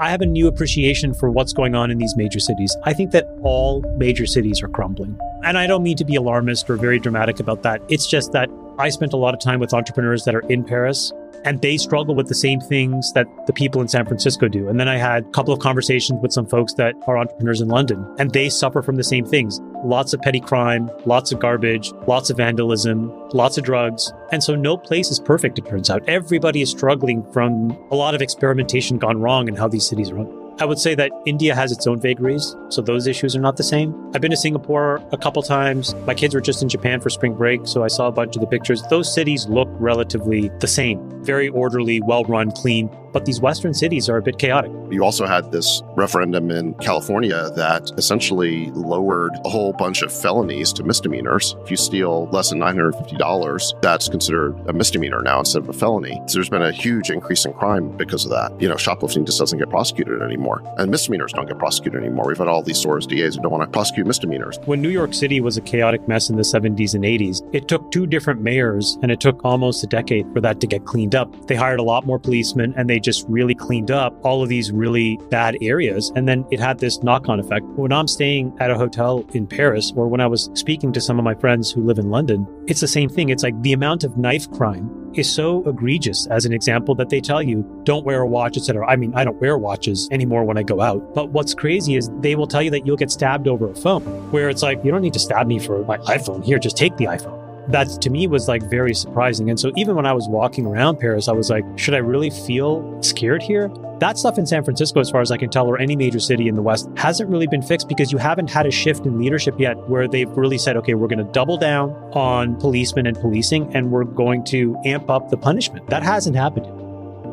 I have a new appreciation for what's going on in these major cities. I think that all major cities are crumbling. And I don't mean to be alarmist or very dramatic about that. It's just that I spent a lot of time with entrepreneurs that are in Paris, and they struggle with the same things that the people in San Francisco do. And then I had a couple of conversations with some folks that are entrepreneurs in London, and they suffer from the same things. Lots of petty crime, lots of garbage, lots of vandalism, lots of drugs. And so no place is perfect, it turns out. Everybody is struggling from a lot of experimentation gone wrong in how these cities run. I would say that India has its own vagaries, so those issues are not the same. I've been to Singapore a couple times. My kids were just in Japan for spring break, so I saw a bunch of the pictures. Those cities look relatively the same. Very orderly, well-run, clean. But these Western cities are a bit chaotic. You also had this referendum in California that essentially lowered a whole bunch of felonies to misdemeanors. If you steal less than $950, that's considered a misdemeanor now instead of a felony. So there's been a huge increase in crime because of that. Shoplifting just doesn't get prosecuted anymore. And misdemeanors don't get prosecuted anymore. We've had all these stores, DAs who don't want to prosecute misdemeanors. When New York City was a chaotic mess in the 70s and 80s, it took 2 different mayors and it took almost a decade for that to get cleaned up. They hired a lot more policemen and they just really cleaned up all of these really bad areas. And then it had this knock-on effect. When I'm staying at a hotel in Paris, or when I was speaking to some of my friends who live in London, it's the same thing. It's like the amount of knife crime is so egregious, as an example, that they tell you, don't wear a watch, etc. I mean, I don't wear watches anymore when I go out. But what's crazy is they will tell you that you'll get stabbed over a phone, where it's like, you don't need to stab me for my iPhone. Here, just take the iPhone. That to me was like very surprising. And so even when I was walking around Paris, I was like, should I really feel scared here? That stuff in San Francisco, as far as I can tell, or any major city in the West, hasn't really been fixed because you haven't had a shift in leadership yet where they've really said, okay, we're going to double down on policemen and policing, and we're going to amp up the punishment. That hasn't happened yet.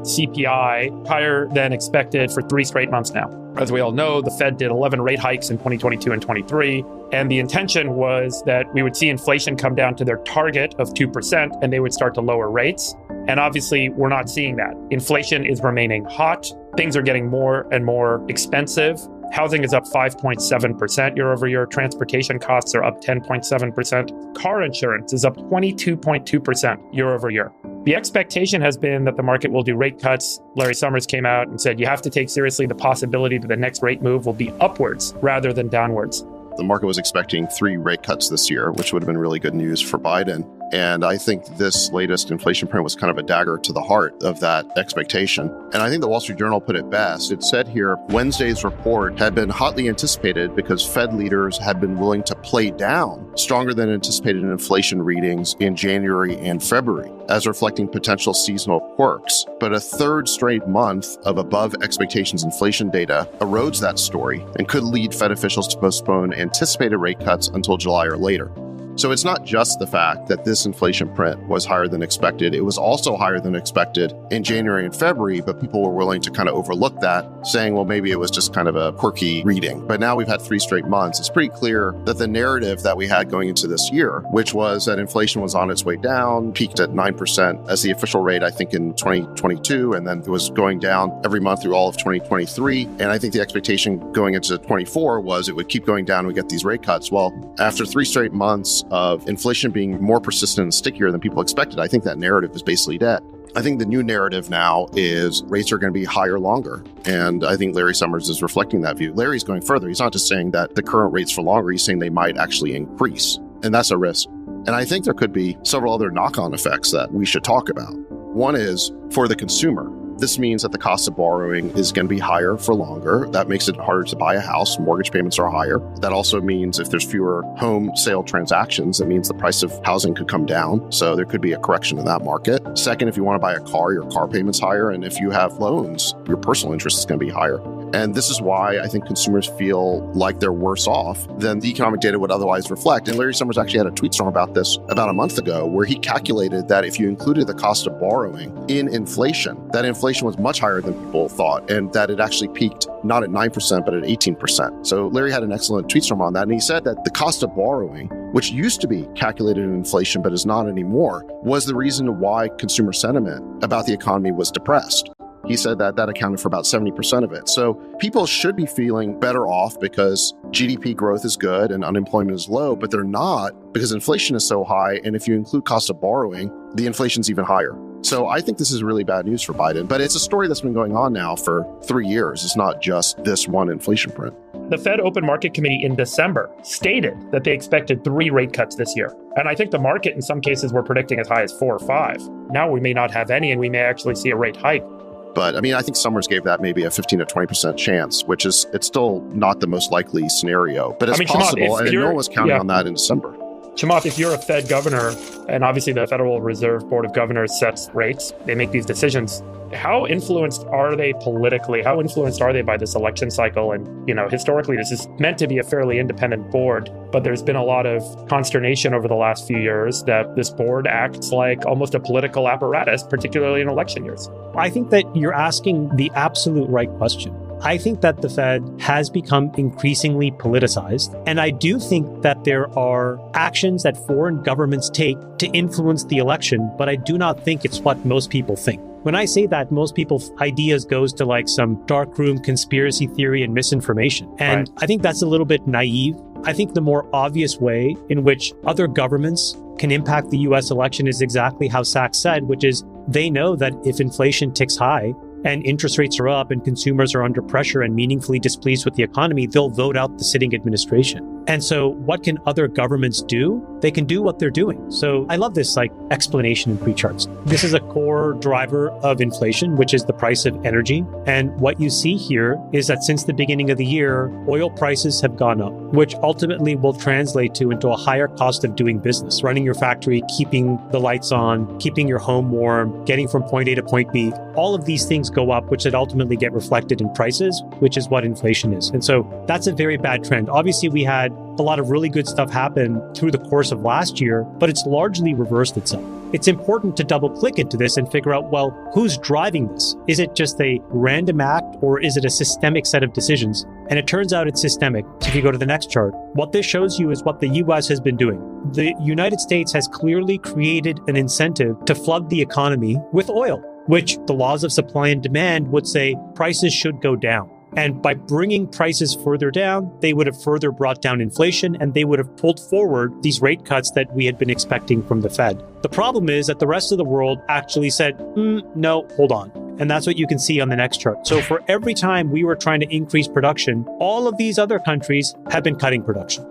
CPI higher than expected for 3 straight months now. As we all know, the Fed did 11 rate hikes in 2022 and 23, and the intention was that we would see inflation come down to their target of 2% and they would start to lower rates. And obviously, we're not seeing that. Inflation is remaining hot. Things are getting more and more expensive. Housing is up 5.7% year over year. Transportation costs are up 10.7%. Car insurance is up 22.2% year over year. The expectation has been that the market will do rate cuts. Larry Summers came out and said, you have to take seriously the possibility that the next rate move will be upwards rather than downwards. The market was expecting 3 rate cuts this year, which would have been really good news for Biden. And I think this latest inflation print was kind of a dagger to the heart of that expectation. And I think the Wall Street Journal put it best. It said here, Wednesday's report had been hotly anticipated because Fed leaders had been willing to play down stronger than anticipated inflation readings in January and February, as reflecting potential seasonal quirks. But a 3rd straight month of above expectations inflation data erodes that story and could lead Fed officials to postpone anticipated rate cuts until July or later. So it's not just the fact that this inflation print was higher than expected. It was also higher than expected in January and February, but people were willing to kind of overlook that, saying, well, maybe it was just kind of a quirky reading. But now we've had 3 straight months. It's pretty clear that the narrative that we had going into this year, which was that inflation was on its way down, peaked at 9% as the official rate, I think, in 2022, and then it was going down every month through all of 2023. And I think the expectation going into 24 was it would keep going down and we get these rate cuts. Well, after 3 straight months of inflation being more persistent and stickier than people expected, I think that narrative is basically dead. I think the new narrative now is rates are going to be higher longer. And I think Larry Summers is reflecting that view. Larry's going further. He's not just saying that the current rates for longer, he's saying they might actually increase. And that's a risk. And I think there could be several other knock-on effects that we should talk about. One is for the consumer. This means that the cost of borrowing is going to be higher for longer. That makes it harder to buy a house. Mortgage payments are higher. That also means if there's fewer home sale transactions, it means the price of housing could come down. So there could be a correction in that market. Second, if you want to buy a car, your car payment's higher. And if you have loans, your personal interest is going to be higher. And this is why I think consumers feel like they're worse off than the economic data would otherwise reflect. And Larry Summers actually had a tweet storm about this about a month ago, where he calculated that if you included the cost of borrowing in inflation, that inflation was much higher than people thought, and that it actually peaked not at 9%, but at 18%. So Larry had an excellent tweet storm on that. And he said that the cost of borrowing, which used to be calculated in inflation, but is not anymore, was the reason why consumer sentiment about the economy was depressed. He said that that accounted for about 70% of it. So people should be feeling better off because GDP growth is good and unemployment is low, but they're not because inflation is so high. And if you include cost of borrowing, the inflation's even higher. So I think this is really bad news for Biden, but it's a story that's been going on now for 3 years. It's not just this one inflation print. The Fed Open Market Committee in December stated that they expected 3 rate cuts this year. And I think the market in some cases were predicting as high as 4 or 5. Now we may not have any, and we may actually see a rate hike. But I mean, I think Summers gave that maybe a 15 to 20% chance, which is, it's still not the most likely scenario, but it's possible. And no one was counting on that in December. Chamath, if you're a Fed governor, and obviously the Federal Reserve Board of Governors sets rates, they make these decisions. How influenced are they politically? How influenced are they by this election cycle? And, historically, this is meant to be a fairly independent board, but there's been a lot of consternation over the last few years that this board acts like almost a political apparatus, particularly in election years. I think that you're asking the absolute right question. I think that the Fed has become increasingly politicized. And I do think that there are actions that foreign governments take to influence the election, but I do not think it's what most people think. When I say that, most people's ideas goes to like some darkroom conspiracy theory and misinformation. And I think that's a little bit naive. I think the more obvious way in which other governments can impact the US election is exactly how Sachs said, which is they know that if inflation ticks high, and interest rates are up and consumers are under pressure and meaningfully displeased with the economy, they'll vote out the sitting administration. And so what can other governments do? They can do what they're doing. So I love this explanation in pre-charts. This is a core driver of inflation, which is the price of energy. And what you see here is that since the beginning of the year, oil prices have gone up, which ultimately will translate into a higher cost of doing business, running your factory, keeping the lights on, keeping your home warm, getting from point A to point B. All of these things go up, which would ultimately get reflected in prices, which is what inflation is. And so that's a very bad trend. Obviously, we had a lot of really good stuff happen through the course of last year, but it's largely reversed itself. It's important to double click into this and figure out, well, who's driving this? Is it just a random act or is it a systemic set of decisions? And it turns out it's systemic. So if you go to the next chart, what this shows you is what the US has been doing. The United States has clearly created an incentive to flood the economy with oil, which the laws of supply and demand would say prices should go down. And by bringing prices further down, they would have further brought down inflation and they would have pulled forward these rate cuts that we had been expecting from the Fed. The problem is that the rest of the world actually said, no, hold on. And that's what you can see on the next chart. So for every time we were trying to increase production, all of these other countries have been cutting production.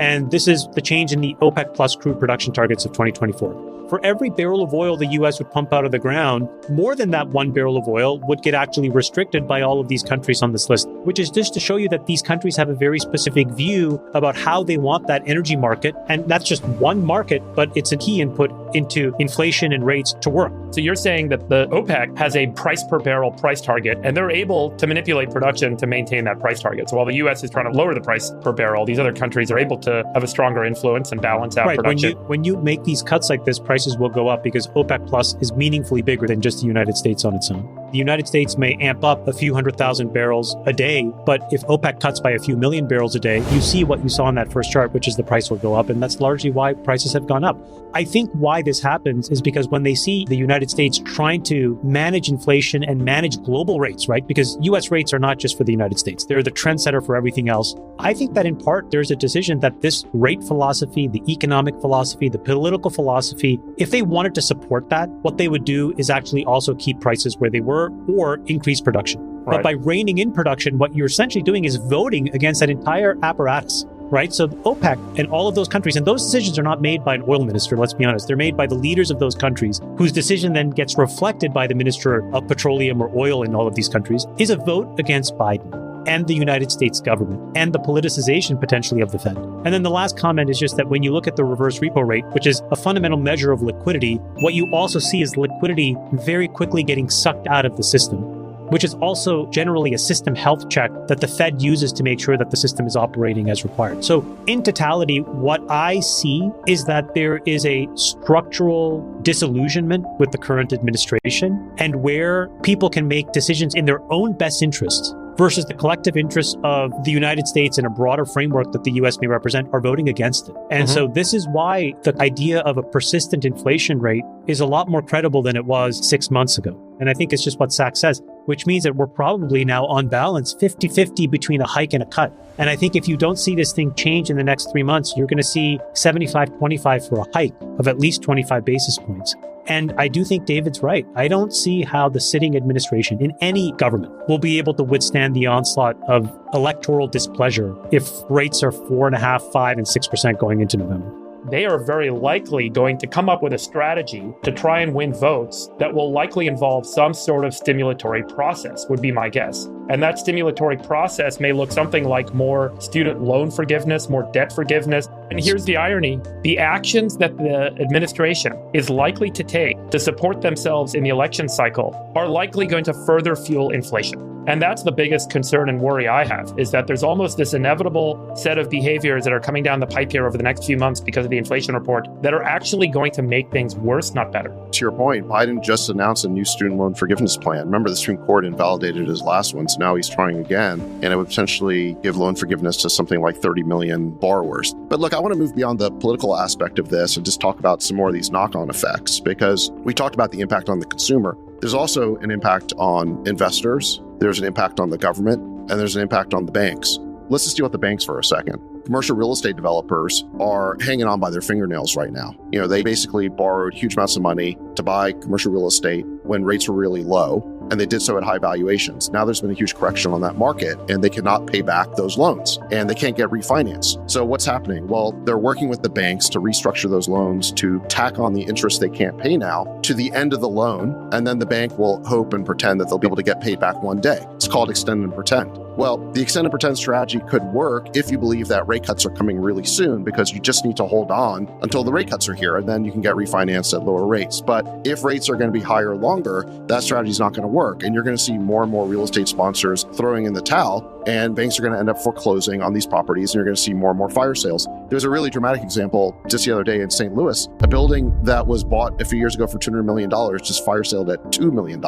And this is the change in the OPEC plus crude production targets of 2024. For every barrel of oil the U.S. would pump out of the ground, more than that 1 barrel of oil would get actually restricted by all of these countries on this list, which is just to show you that these countries have a very specific view about how they want that energy market. And that's just one market, but it's a key input into inflation and rates to work. So you're saying that the OPEC has a price per barrel price target, and they're able to manipulate production to maintain that price target. So while the U.S. is trying to lower the price per barrel, these other countries are able to have a stronger influence and balance out production. When you make these cuts like this, prices will go up because OPEC Plus is meaningfully bigger than just the United States on its own. The United States may amp up a few 100,000 barrels a day, but if OPEC cuts by a few million barrels a day, you see what you saw in that first chart, which is the price will go up. And that's largely why prices have gone up. I think why this happens is because when they see the United States trying to manage inflation and manage global rates, right? Because US rates are not just for the United States. They're the trendsetter for everything else. I think that in part, there's a decision that this rate philosophy, the economic philosophy, the political philosophy, if they wanted to support that, what they would do is actually also keep prices where they were or increase production. Right. But by reining in production, what you're essentially doing is voting against that entire apparatus. Right? So OPEC and all of those countries, and those decisions are not made by an oil minister, let's be honest. They're made by the leaders of those countries, whose decision then gets reflected by the minister of petroleum or oil in all of these countries, is a vote against Biden and the United States government and the politicization potentially of the Fed. And then the last comment is just that when you look at the reverse repo rate, which is a fundamental measure of liquidity, what you also see is liquidity very quickly getting sucked out of the system, which is also generally a system health check that the Fed uses to make sure that the system is operating as required. So in totality, what I see is that there is a structural disillusionment with the current administration and where people can make decisions in their own best interests versus the collective interests of the United States and a broader framework that the US may represent are voting against it. And so this is why the idea of a persistent inflation rate is a lot more credible than it was 6 months ago. And I think it's just what Sachs says, which means that we're probably now on balance 50-50 between a hike and a cut. And I think if you don't see this thing change in the next 3 months, you're going to see 75-25 for a hike of at least 25 basis points. And I do think David's right. I don't see how the sitting administration in any government will be able to withstand the onslaught of electoral displeasure if rates are 4.5%, 5%, and 6% going into November. They are very likely going to come up with a strategy to try and win votes that will likely involve some sort of stimulatory process, would be my guess. And that stimulatory process may look something like more student loan forgiveness, more debt forgiveness. And here's the irony. The actions that the administration is likely to take to support themselves in the election cycle are likely going to further fuel inflation. And that's the biggest concern and worry I have, is that there's almost this inevitable set of behaviors that are coming down the pipe here over the next few months because of the inflation report that are actually going to make things worse, not better. To your point, Biden just announced a new student loan forgiveness plan. Remember, the Supreme Court invalidated his last one, so now he's trying again, and it would potentially give loan forgiveness to something like 30 million borrowers. But look, I want to move beyond the political aspect of this and just talk about some more of these knock-on effects, because we talked about the impact on the consumer. There's also an impact on investors, there's an impact on the government, and there's an impact on the banks. Let's just deal with the banks for a second. Commercial real estate developers are hanging on by their fingernails right now. They basically borrowed huge amounts of money to buy commercial real estate when rates were really low, and they did so at high valuations. Now there's been a huge correction on that market, and they cannot pay back those loans, and they can't get refinanced. So what's happening? Well, they're working with the banks to restructure those loans to tack on the interest they can't pay now to the end of the loan, and then the bank will hope and pretend that they'll be able to get paid back one day. It's called extend and pretend. Well, the extend and pretend strategy could work if you believe that rate cuts are coming really soon, because you just need to hold on until the rate cuts are here, and then you can get refinanced at lower rates. But if rates are going to be higher longer, that strategy is not going to work. And you're going to see more and more real estate sponsors throwing in the towel, and banks are going to end up foreclosing on these properties, and you're going to see more and more fire sales. There's a really dramatic example just the other day in St. Louis. A building that was bought a few years ago for $200 million just fire saled at $2 million.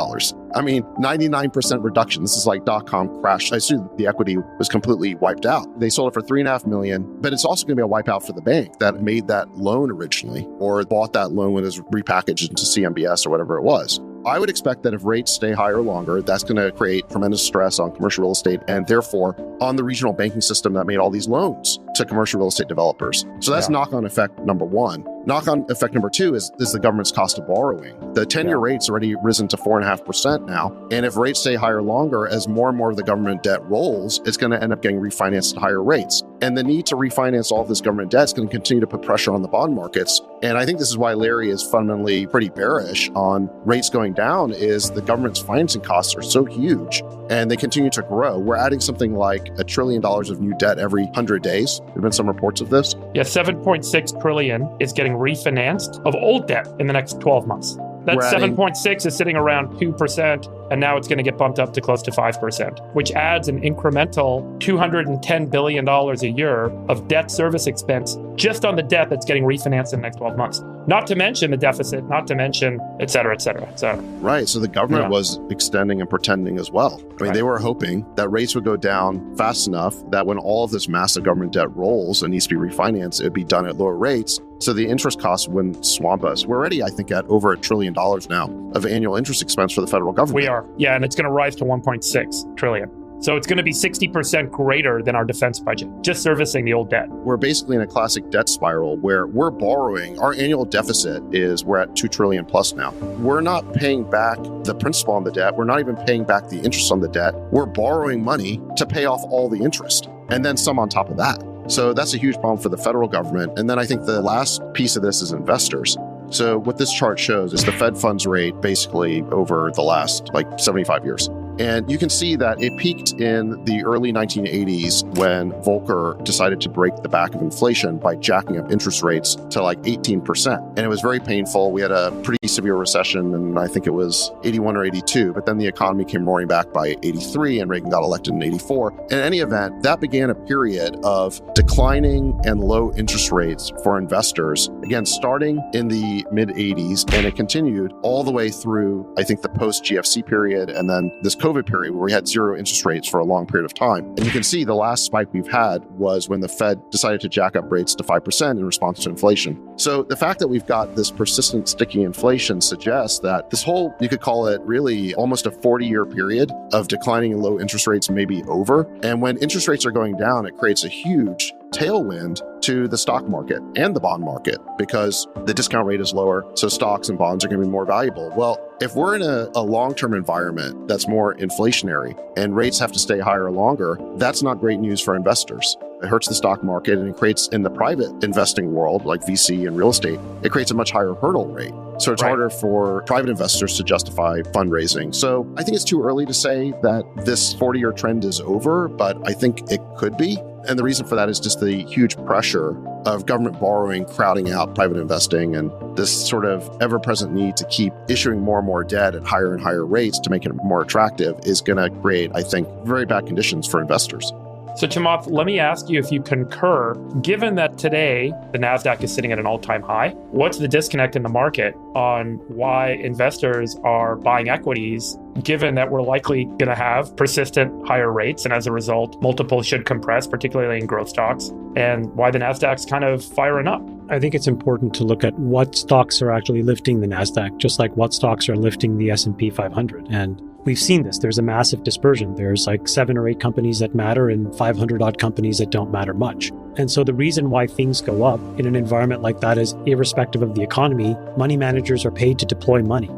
I mean, 99% reduction. This is like .com crash. I assume the equity was completely wiped out. They sold it for $3.5 million, but it's also going to be a wipeout for the bank that made that loan originally, or bought that loan when it was repackaged into CMBS or whatever it was. I would expect that if rates stay higher longer, that's going to create tremendous stress on commercial real estate and therefore on the regional banking system that made all these loans to commercial real estate developers. So that's knock-on effect number one. Knock-on effect number two is the government's cost of borrowing. The 10-year rate's already risen to 4.5% now. And if rates stay higher longer, as more and more of the government debt rolls, it's going to end up getting refinanced at higher rates. And the need to refinance all of this government debt is going to continue to put pressure on the bond markets. And I think this is why Larry is fundamentally pretty bearish on rates going down, is the government's financing costs are so huge and they continue to grow. We're adding something like $1 trillion of new debt every 100 days. There have been some reports of this. Yeah, 7.6 trillion is getting refinanced of old debt in the next 12 months. That 7.6 is sitting around 2%, and now it's going to get bumped up to close to 5%, which adds an incremental $210 billion a year of debt service expense just on the debt that's getting refinanced in the next 12 months. Not to mention the deficit, not to mention, et cetera, et cetera. So, right. So the government was extending and pretending as well. I mean, they were hoping that rates would go down fast enough that when all of this massive government debt rolls and needs to be refinanced, it would be done at lower rates. So the interest costs wouldn't swamp us. We're already, I think, at over $1 trillion now of annual interest expense for the federal government. We are. Yeah. And it's going to rise to 1.6 trillion. So it's going to be 60% greater than our defense budget, just servicing the old debt. We're basically in a classic debt spiral where we're borrowing. Our annual deficit we're at 2 trillion plus now. We're not paying back the principal on the debt. We're not even paying back the interest on the debt. We're borrowing money to pay off all the interest and then some on top of that. So that's a huge problem for the federal government. And then I think the last piece of this is investors. So what this chart shows is the Fed funds rate basically over the last 75 years. And you can see that it peaked in the early 1980s when Volcker decided to break the back of inflation by jacking up interest rates to 18%. And it was very painful. We had a pretty severe recession, and I think it was 81 or 82. But then the economy came roaring back by 83, and Reagan got elected in 84. In any event, that began a period of declining and low interest rates for investors, again, starting in the mid-80s, and it continued all the way through, I think, the post-GFC period, and then this COVID period where we had zero interest rates for a long period of time. And you can see the last spike we've had was when the Fed decided to jack up rates to 5% in response to inflation. So the fact that we've got this persistent sticky inflation suggests that this whole, you could call it really almost a 40-year period of declining and low interest rates may be over. And when interest rates are going down, it creates a huge tailwind to the stock market and the bond market because the discount rate is lower. So stocks and bonds are going to be more valuable. Well, if we're in a long-term environment that's more inflationary and rates have to stay higher longer, that's not great news for investors. It hurts the stock market, and it creates, in the private investing world, like VC and real estate, it creates a much higher hurdle rate. So it's harder for private investors to justify fundraising. So I think it's too early to say that this 40-year trend is over, but I think it could be. And the reason for that is just the huge pressure of government borrowing crowding out private investing, and this sort of ever-present need to keep issuing more and more debt at higher and higher rates to make it more attractive is going to create, I think, very bad conditions for investors. So Chamath, let me ask you if you concur, given that today the NASDAQ is sitting at an all-time high, what's the disconnect in the market on why investors are buying equities, given that we're likely going to have persistent higher rates, and as a result, multiples should compress, particularly in growth stocks, and why the NASDAQ's kind of firing up? I think it's important to look at what stocks are actually lifting the NASDAQ, just like what stocks are lifting the S&P 500. And we've seen this. There's a massive dispersion. There's like 7 or 8 companies that matter and 500 odd companies that don't matter much. And so the reason why things go up in an environment like that is, irrespective of the economy, money managers are paid to deploy money.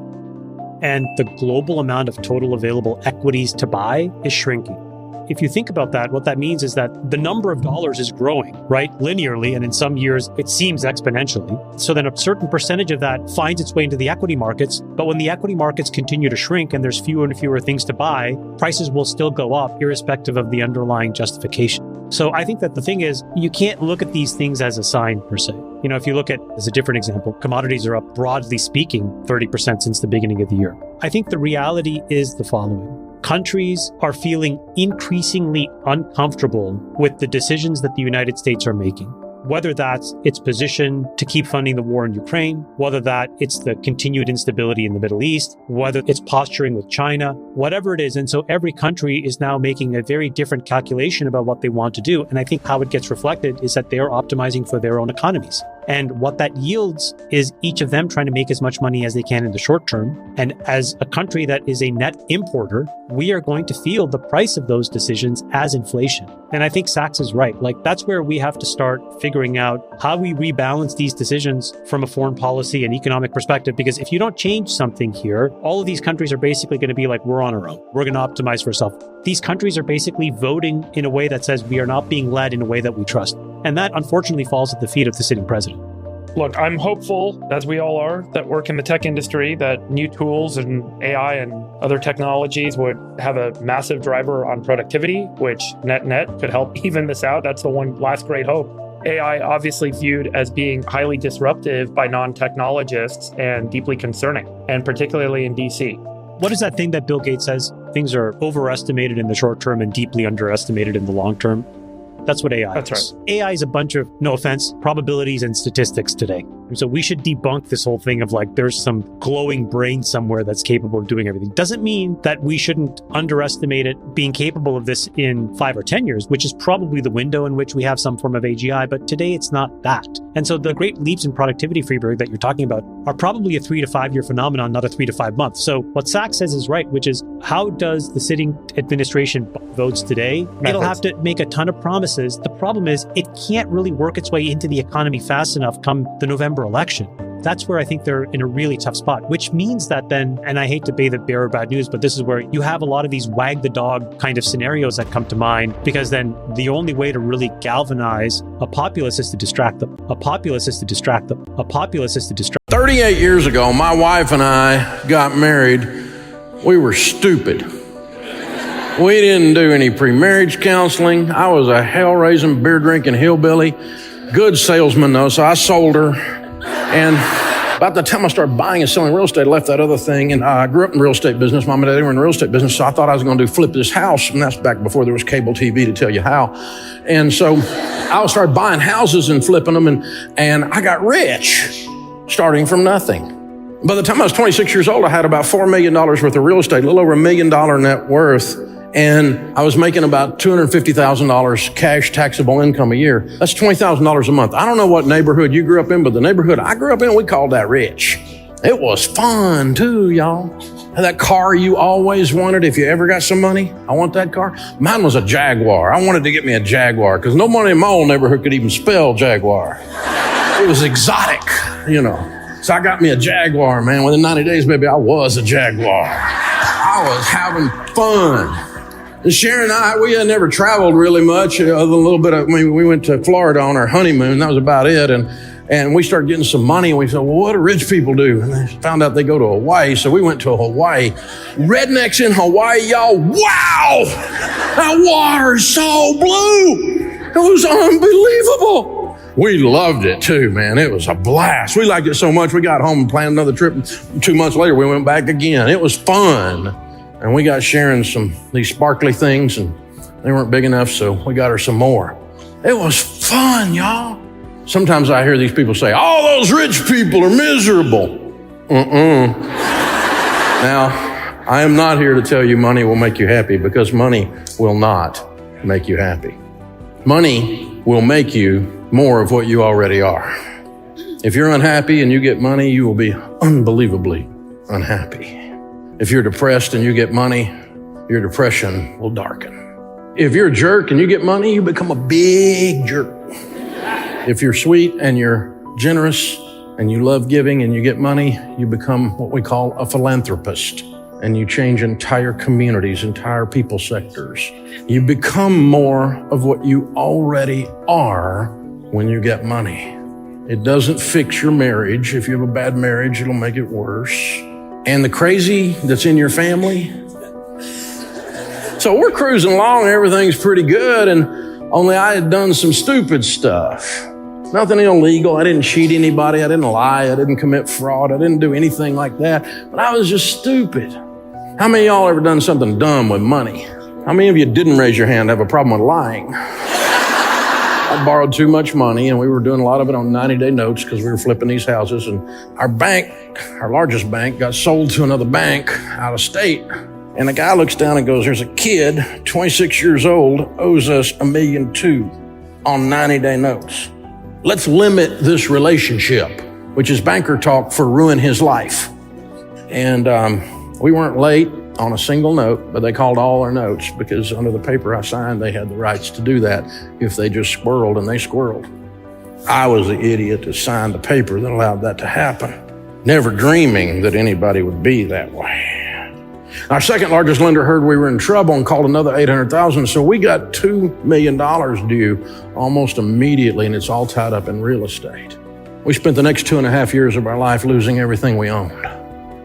And the global amount of total available equities to buy is shrinking. If you think about that, what that means is that the number of dollars is growing, right? Linearly, and in some years, it seems exponentially. So then a certain percentage of that finds its way into the equity markets. But when the equity markets continue to shrink and there's fewer and fewer things to buy, prices will still go up, irrespective of the underlying justification. So I think that the thing is, you can't look at these things as a sign per se. You know, if you look at, as a different example, commodities are up, broadly speaking, 30% since the beginning of the year. I think the reality is the following. Countries are feeling increasingly uncomfortable with the decisions that the United States are making. Whether that's its position to keep funding the war in Ukraine, whether that it's the continued instability in the Middle East, whether it's posturing with China, whatever it is. And so every country is now making a very different calculation about what they want to do. And I think how it gets reflected is that they are optimizing for their own economies. And what that yields is each of them trying to make as much money as they can in the short term. And as a country that is a net importer, we are going to feel the price of those decisions as inflation. And I think Sachs is right. Like, that's where we have to start figuring out how we rebalance these decisions from a foreign policy and economic perspective. Because if you don't change something here, all of these countries are basically going to be like, we're on our own. We're going to optimize for ourselves. These countries are basically voting in a way that says we are not being led in a way that we trust. And that unfortunately falls at the feet of the sitting president. Look, I'm hopeful, as we all are, that work in the tech industry, that new tools and AI and other technologies would have a massive driver on productivity, which net could help even this out. That's the one last great hope. AI obviously viewed as being highly disruptive by non-technologists and deeply concerning, and particularly in DC. What is that thing that Bill Gates says? Things are overestimated in the short term and deeply underestimated in the long term. That's what AI is. That's right. AI is a bunch of, no offense, probabilities and statistics today. And so we should debunk this whole thing of like, there's some glowing brain somewhere that's capable of doing everything. Doesn't mean that we shouldn't underestimate it being capable of this in 5 or 10 years, which is probably the window in which we have some form of AGI. But today it's not that. And so the great leaps in productivity, Freeberg, that you're talking about are probably a 3 to 5 year phenomenon, not a 3 to 5 month. So what Sachs says is right, which is, how does the sitting administration votes today? It'll have to make a ton of promises. The problem is it can't really work its way into the economy fast enough come the November election. That's where I think they're in a really tough spot, which means that then, and I hate to be the bearer of bad news, but this is where you have a lot of these wag the dog kind of scenarios that come to mind, because then the only way to really galvanize a populace is to distract them. A populace is to distract them. A populace is to distract. 38 years ago, my wife and I got married. We were stupid. We didn't do any pre-marriage counseling. I was a hell-raising, beer-drinking hillbilly. Good salesman, though, so I sold her. And about the time I started buying and selling real estate, I left that other thing. And I grew up in the real estate business. Mom and Dad were in the real estate business, so I thought I was going to flip this house. And that's back before there was cable TV to tell you how. And so I started buying houses and flipping them, and I got rich, starting from nothing. By the time I was 26 years old, I had about $4 million worth of real estate, a little over $1 million net worth. And I was making about $250,000 cash taxable income a year. That's $20,000 a month. I don't know what neighborhood you grew up in, but the neighborhood I grew up in, we called that rich. It was fun too, y'all. That car you always wanted if you ever got some money? I want that car. Mine was a Jaguar. I wanted to get me a Jaguar because nobody in my old neighborhood could even spell Jaguar. It was exotic, you know. So I got me a Jaguar, man. Within 90 days, baby, I was a Jaguar. I was having fun. And Sharon and I, we had never traveled really much, other than a little bit of, we went to Florida on our honeymoon. That was about it. And we started getting some money, and we said, well, what do rich people do? And they found out they go to Hawaii, so we went to Hawaii. Rednecks in Hawaii, y'all, wow! That water is so blue! It was unbelievable. We loved it too, man. It was a blast. We liked it so much, we got home and planned another trip. 2 months later, we went back again. It was fun. And we got Sharon these sparkly things, and they weren't big enough, so we got her some more. It was fun, y'all. Sometimes I hear these people say, all those rich people are miserable. Now, I am not here to tell you money will make you happy, because money will not make you happy. Money will make you more of what you already are. If you're unhappy and you get money, you will be unbelievably unhappy. If you're depressed and you get money, your depression will darken. If you're a jerk and you get money, you become a big jerk. If you're sweet and you're generous and you love giving and you get money, you become what we call a philanthropist, and you change entire communities, entire people sectors. You become more of what you already are when you get money. It doesn't fix your marriage. If you have a bad marriage, it'll make it worse. And the crazy that's in your family. So we're cruising along and everything's pretty good, and only I had done some stupid stuff. Nothing illegal. I didn't cheat anybody. I didn't lie. I didn't commit fraud. I didn't do anything like that. But I was just stupid. How many of y'all ever done something dumb with money? How many of you didn't raise your hand have a problem with lying? I borrowed too much money, and we were doing a lot of it on 90-day notes because we were flipping these houses. And our bank, our largest bank, got sold to another bank out of state. And the guy looks down and goes, there's a kid, 26 years old, owes us $1.2 million on 90-day notes. Let's limit this relationship, which is banker talk for ruin his life. And we weren't late on a single note, but they called all our notes because under the paper I signed, they had the rights to do that if they just squirreled, and they squirreled. I was the idiot that signed the paper that allowed that to happen, never dreaming that anybody would be that way. Our second largest lender heard we were in trouble and called another $800,000. So we got $2 million due almost immediately, and it's all tied up in real estate. We spent the next 2.5 years of our life losing everything we owned.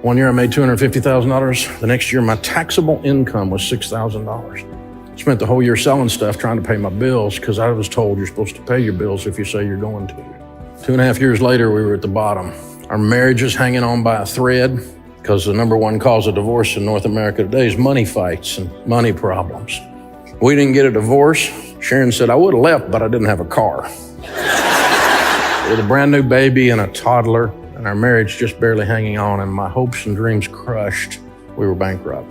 One year I made $250,000. The nenext year my taxable income was $6,000. Spent the whole year selling stuff trying to pay my bills because I was told you're supposed to pay your bills if you say you're going to. 2.5 years later, we were at the bottom. Our marriage is hanging on by a thread, because the number one cause of divorce in North America today is money fights and money problems. We didn't get a divorce. Sharon said, I would have left, but I didn't have a car. With a brand new baby and a toddler, and our marriage just barely hanging on, and my hopes and dreams crushed, we were bankrupt.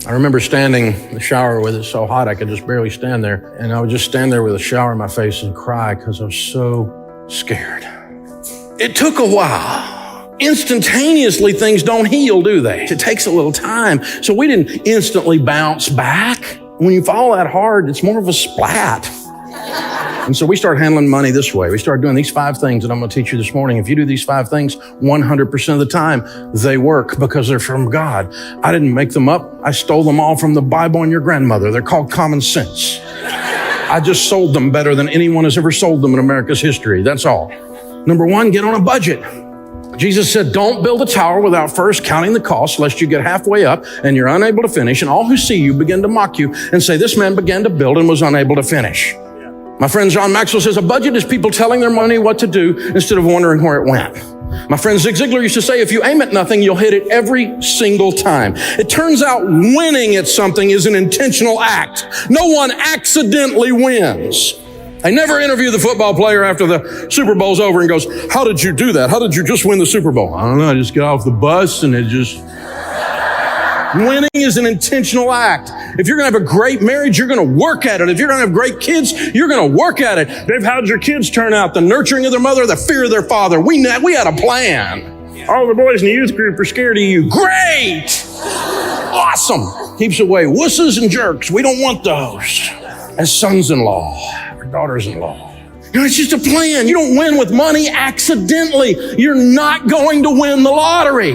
I remember standing in the shower with it so hot I could just barely stand there, and I would just stand there with a shower in my face and cry because I was so scared. It took a while. Instantaneously, things don't heal, do they? It takes a little time. So we didn't instantly bounce back. When you fall that hard, it's more of a splat. And so we started handling money this way. We started doing these 5 things that I'm going to teach you this morning. If you do these 5 things 100% of the time, they work because they're from God. I didn't make them up. I stole them all from the Bible and your grandmother. They're called common sense. I just sold them better than anyone has ever sold them in America's history. That's all. Number 1, get on a budget. Jesus said, don't build a tower without first counting the cost, lest you get halfway up and you're unable to finish, and all who see you begin to mock you and say, this man began to build and was unable to finish. My friend John Maxwell says, a budget is people telling their money what to do instead of wondering where it went. My friend Zig Ziglar used to say, if you aim at nothing, you'll hit it every single time. It turns out winning at something is an intentional act. No one accidentally wins. I never interview the football player after the Super Bowl's over and goes, how did you do that? How did you just win the Super Bowl? I don't know. I just got off the bus and it just... Winning is an intentional act. If you're going to have a great marriage, you're going to work at it. If you're going to have great kids, you're going to work at it. Dave, how'd your kids turn out? The nurturing of their mother, the fear of their father. We had a plan. All the boys in the youth group are scared of you. Great! Awesome. Keeps away wusses and jerks. We don't want those as sons-in-law or daughters-in-law. It's just a plan. You don't win with money accidentally. You're not going to win the lottery.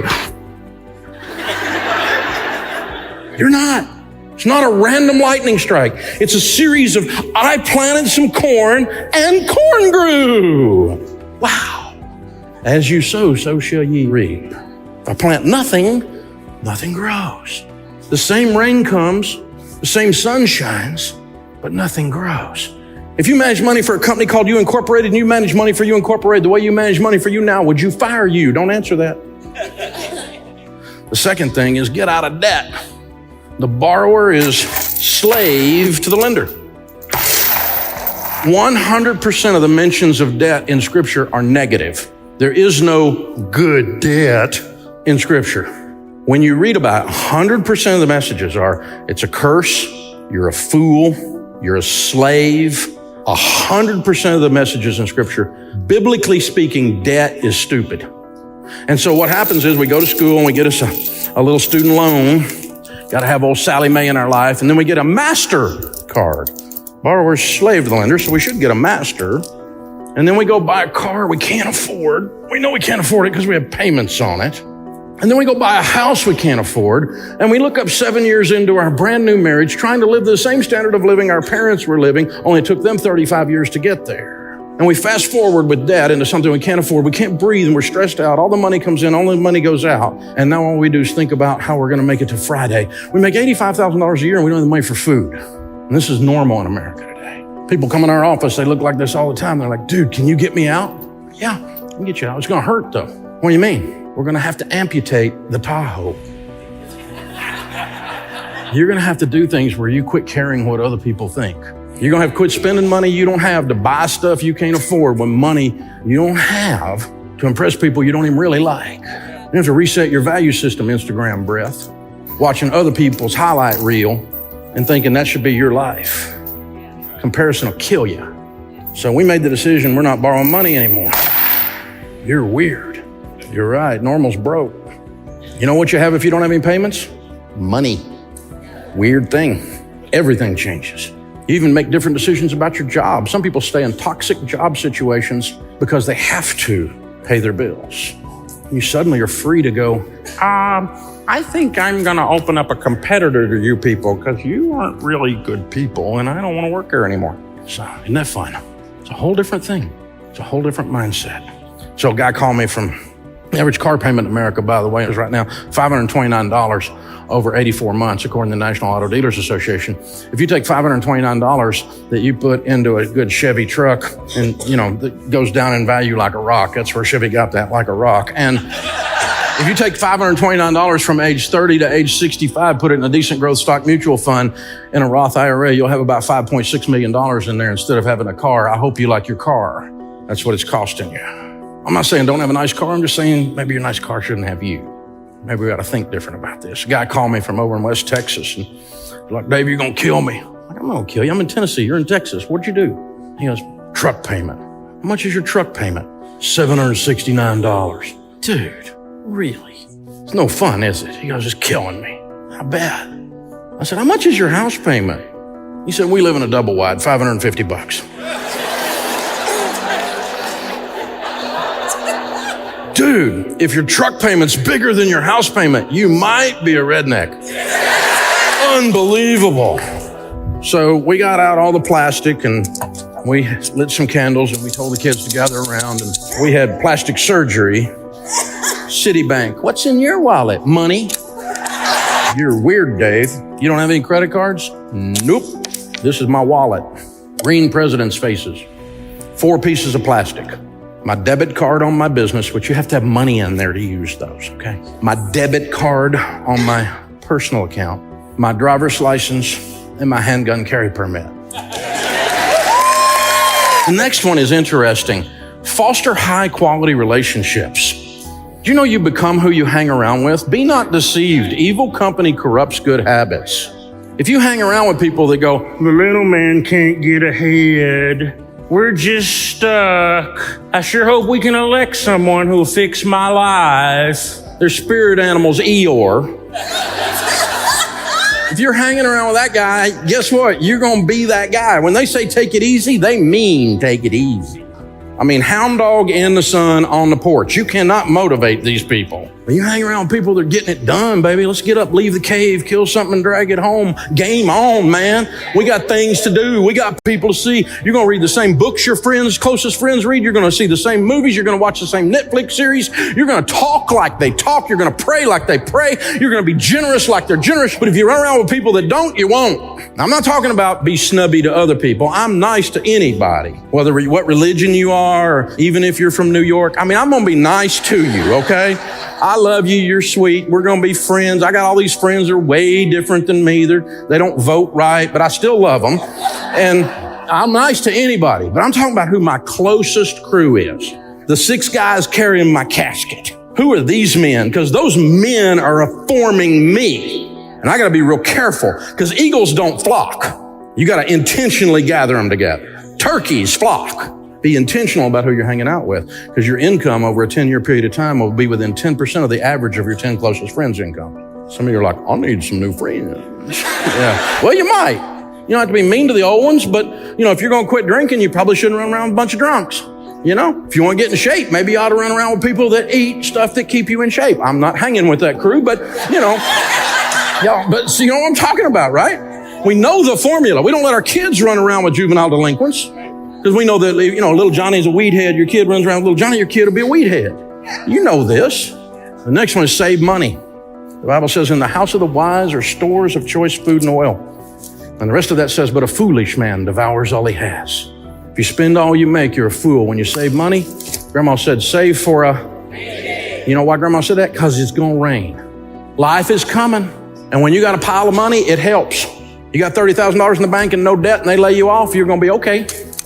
You're not. It's not a random lightning strike. It's a series of, I planted some corn and corn grew. Wow. As you sow, so shall ye reap. If I plant nothing, nothing grows. The same rain comes, the same sun shines, but nothing grows. If you manage money for a company called You Incorporated and you manage money for You Incorporated the way you manage money for you now, would you fire you? Don't answer that. The second thing is get out of debt. The borrower is slave to the lender. 100% of the mentions of debt in Scripture are negative. There is no good debt in Scripture. When you read about it, 100% of the messages are, it's a curse, you're a fool, you're a slave. 100% of the messages in Scripture, biblically speaking, debt is stupid. And so what happens is we go to school and we get us a little student loan. Got to have old Sally Mae in our life. And then we get a MasterCard. Borrower's slave to the lender, so we should get a Master. And then we go buy a car we can't afford. We know we can't afford it because we have payments on it. And then we go buy a house we can't afford, and we look up 7 years into our brand new marriage, trying to live the same standard of living our parents were living, only it took them 35 years to get there. And we fast forward with debt into something we can't afford. We can't breathe, and we're stressed out. All the money comes in, all the money goes out. And now all we do is think about how we're going to make it to Friday. We make $85,000 a year, and we don't have the money for food. And this is normal in America today. People come in our office, they look like this all the time. They're like, dude, can you get me out? Yeah, I can get you out. It's going to hurt, though. What do you mean? We're going to have to amputate the Tahoe. You're going to have to do things where you quit caring what other people think. You're going to have to quit spending money you don't have to buy stuff you can't afford when money you don't have to impress people you don't even really like. You have to reset your value system, Instagram breath, watching other people's highlight reel and thinking that should be your life. Comparison will kill you. So we made the decision we're not borrowing money anymore. You're weird. You're right. Normal's broke. You know what you have if you don't have any payments? Money. Weird thing. Everything changes. You even make different decisions about your job. Some people stay in toxic job situations because they have to pay their bills. You suddenly are free to go, I think I'm going to open up a competitor to you people because you aren't really good people and I don't want to work here anymore. So, isn't that fun? It's a whole different thing. It's a whole different mindset. So a guy called me from the average car payment in America, by the way, is right now $529 over 84 months, according to the National Auto Dealers Association. If you take $529 that you put into a good Chevy truck and, that goes down in value like a rock, that's where Chevy got that, like a rock. And if you take $529 from age 30 to age 65, put it in a decent growth stock mutual fund in a Roth IRA, you'll have about $5.6 million in there instead of having a car. I hope you like your car. That's what it's costing you. I'm not saying don't have a nice car. I'm just saying maybe your nice car shouldn't have you. Maybe we got to think different about this. A guy called me from over in West Texas and he's like, Dave, you're going to kill me. I'm not going to kill you. I'm in Tennessee. You're in Texas. What'd you do? He goes, truck payment. How much is your truck payment? $769. Dude, really? It's no fun, is it? He goes, it's killing me. How bad? I said, how much is your house payment? He said, we live in a double wide, $550. Dude, if your truck payment's bigger than your house payment, you might be a redneck. Unbelievable. So we got out all the plastic and we lit some candles and we told the kids to gather around and we had plastic surgery. Citibank, what's in your wallet? Money. You're weird, Dave. You don't have any credit cards? Nope. This is my wallet. Green president's faces. 4 pieces of plastic. My debit card on my business, which you have to have money in there to use those, okay? My debit card on my personal account, my driver's license, and my handgun carry permit. The next one is interesting. Foster high-quality relationships. Do you know you become who you hang around with? Be not deceived. Evil company corrupts good habits. If you hang around with people that go, the little man can't get ahead, we're just stuck. I sure hope we can elect someone who'll fix my life. They're spirit animals, Eeyore. If you're hanging around with that guy, guess what? You're going to be that guy. When they say take it easy, they mean take it easy. I mean, hound dog in the sun on the porch. You cannot motivate these people. But you hang around people that are getting it done, baby. Let's get up, leave the cave, kill something, and drag it home. Game on, man. We got things to do. We got people to see. You're going to read the same books your friends, closest friends read. You're going to see the same movies. You're going to watch the same Netflix series. You're going to talk like they talk. You're going to pray like they pray. You're going to be generous like they're generous. But if you run around with people that don't, you won't. I'm not talking about be snubby to other people. I'm nice to anybody, whether what religion you are, or even if you're from New York. I mean, I'm going to be nice to you, okay? I love you. You're sweet. We're going to be friends. I got all these friends that are way different than me. They don't vote right, but I still love them. And I'm nice to anybody, but I'm talking about who my closest crew is. The 6 guys carrying my casket. Who are these men? Because those men are forming me. And I got to be real careful because eagles don't flock. You got to intentionally gather them together. Turkeys flock. Be intentional about who you're hanging out with because your income over a 10-year period of time will be within 10% of the average of your 10 closest friends' income. Some of you are like, I need some new friends. Yeah. Well, you might. You don't have to be mean to the old ones, but, if you're going to quit drinking, you probably shouldn't run around with a bunch of drunks. If you want to get in shape, maybe you ought to run around with people that eat stuff that keep you in shape. I'm not hanging with that crew, but, but so you know what I'm talking about, right? We know the formula. We don't let our kids run around with juvenile delinquents because we know that, little Johnny's a weed head. Your kid runs around with little Johnny, your kid will be a weed head. You know this. The next one is save money. The Bible says, in the house of the wise are stores of choice food and oil. And the rest of that says, but a foolish man devours all he has. If you spend all you make, you're a fool. When you save money, Grandma said, save for a... You know why Grandma said that? Because it's going to rain. Life is coming. And when you got a pile of money, it helps. You got $30,000 in the bank and no debt, and they lay you off, you're going to be okay.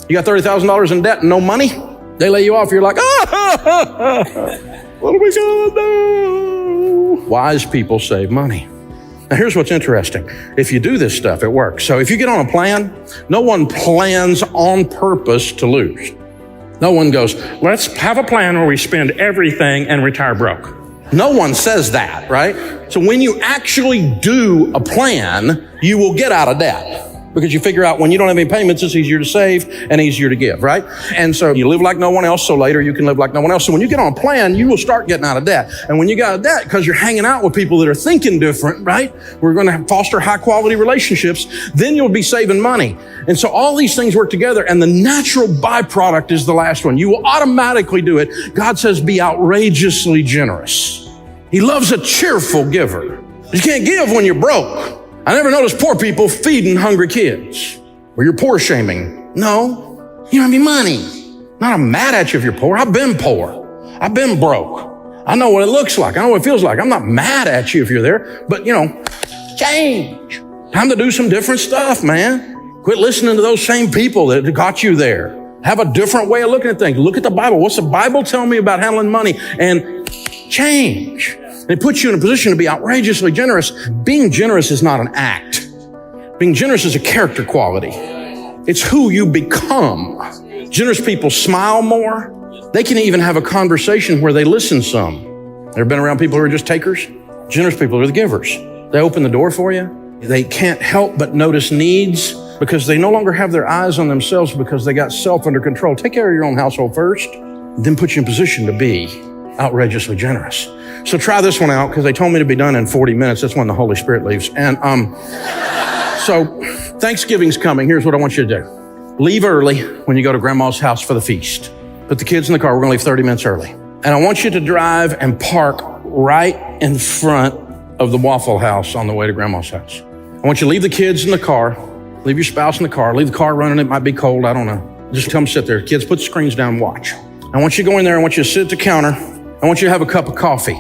You got $30,000 in debt and no money, they lay you off, you're like, what are we going to do? Wise people save money. Now, here's what's interesting. If you do this stuff, it works. So if you get on a plan, no one plans on purpose to lose. No one goes, let's have a plan where we spend everything and retire broke. No one says that, right? So when you actually do a plan, you will get out of debt. Because you figure out when you don't have any payments, it's easier to save and easier to give, right? And so you live like no one else, so later you can live like no one else. So when you get on a plan, you will start getting out of debt. And when you get out of debt, because you're hanging out with people that are thinking different, right? We're going to foster high quality relationships. Then you'll be saving money. And so all these things work together. And the natural byproduct is the last one. You will automatically do it. God says, be outrageously generous. He loves a cheerful giver. You can't give when you're broke. I never noticed poor people feeding hungry kids. Or you're poor shaming. No, you don't have any money. Not I'm mad at you if you're poor. I've been poor. I've been broke. I know what it looks like. I know what it feels like. I'm not mad at you if you're there, but change. Time to do some different stuff, man. Quit listening to those same people that got you there. Have a different way of looking at things. Look at the Bible. What's the Bible tell me about handling money? And change. It puts you in a position to be outrageously generous. Being generous is not an act. Being generous is a character quality. It's who you become. Generous people smile more. They can even have a conversation where they listen some. Ever been around people who are just takers? Generous people are the givers. They open the door for you. They can't help but notice needs because they no longer have their eyes on themselves because they got self under control. Take care of your own household first, then put you in position to be outrageously generous. So try this one out because they told me to be done in 40 minutes. That's when the Holy Spirit leaves. And so Thanksgiving's coming. Here's what I want you to do. Leave early when you go to Grandma's house for the feast. Put the kids in the car. We're going to leave 30 minutes early. And I want you to drive and park right in front of the Waffle House on the way to Grandma's house. I want you to leave the kids in the car. Leave your spouse in the car. Leave the car running. It might be cold. I don't know. Just tell them to sit there. Kids, put the screens down and watch. I want you to go in there. I want you to sit at the counter. I want you to have a cup of coffee.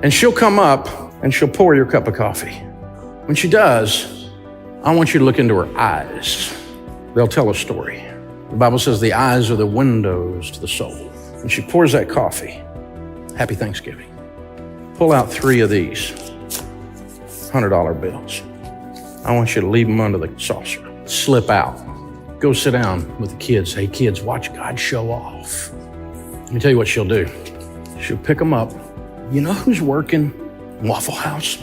And she'll come up and she'll pour your cup of coffee. When she does, I want you to look into her eyes. They'll tell a story. The Bible says the eyes are the windows to the soul. When she pours that coffee, happy Thanksgiving. Pull out 3 of these $100 bills. I want you to leave them under the saucer. Slip out. Go sit down with the kids. Hey, kids, watch God show off. Let me tell you what she'll do. She'll pick them up. You know who's working in Waffle House?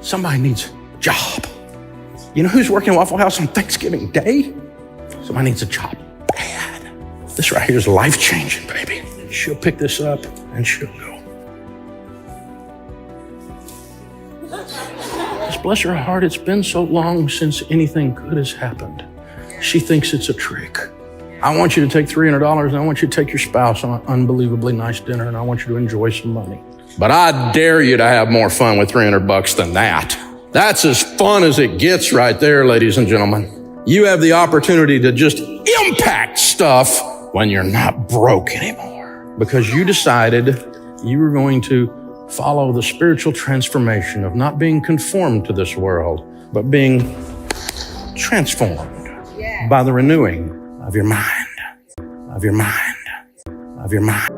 Somebody needs a job. You know who's working at Waffle House on Thanksgiving Day? Somebody needs a job bad. This right here is life-changing, baby. She'll pick this up and she'll go. Just bless her heart, it's been so long since anything good has happened. She thinks it's a trick. I want you to take $300 and I want you to take your spouse on an unbelievably nice dinner and I want you to enjoy some money. But I dare you to have more fun with $300 than that. That's as fun as it gets right there, ladies and gentlemen. You have the opportunity to just impact stuff when you're not broke anymore because you decided you were going to follow the spiritual transformation of not being conformed to this world, but being transformed by the renewing of your mind, of your mind, of your mind.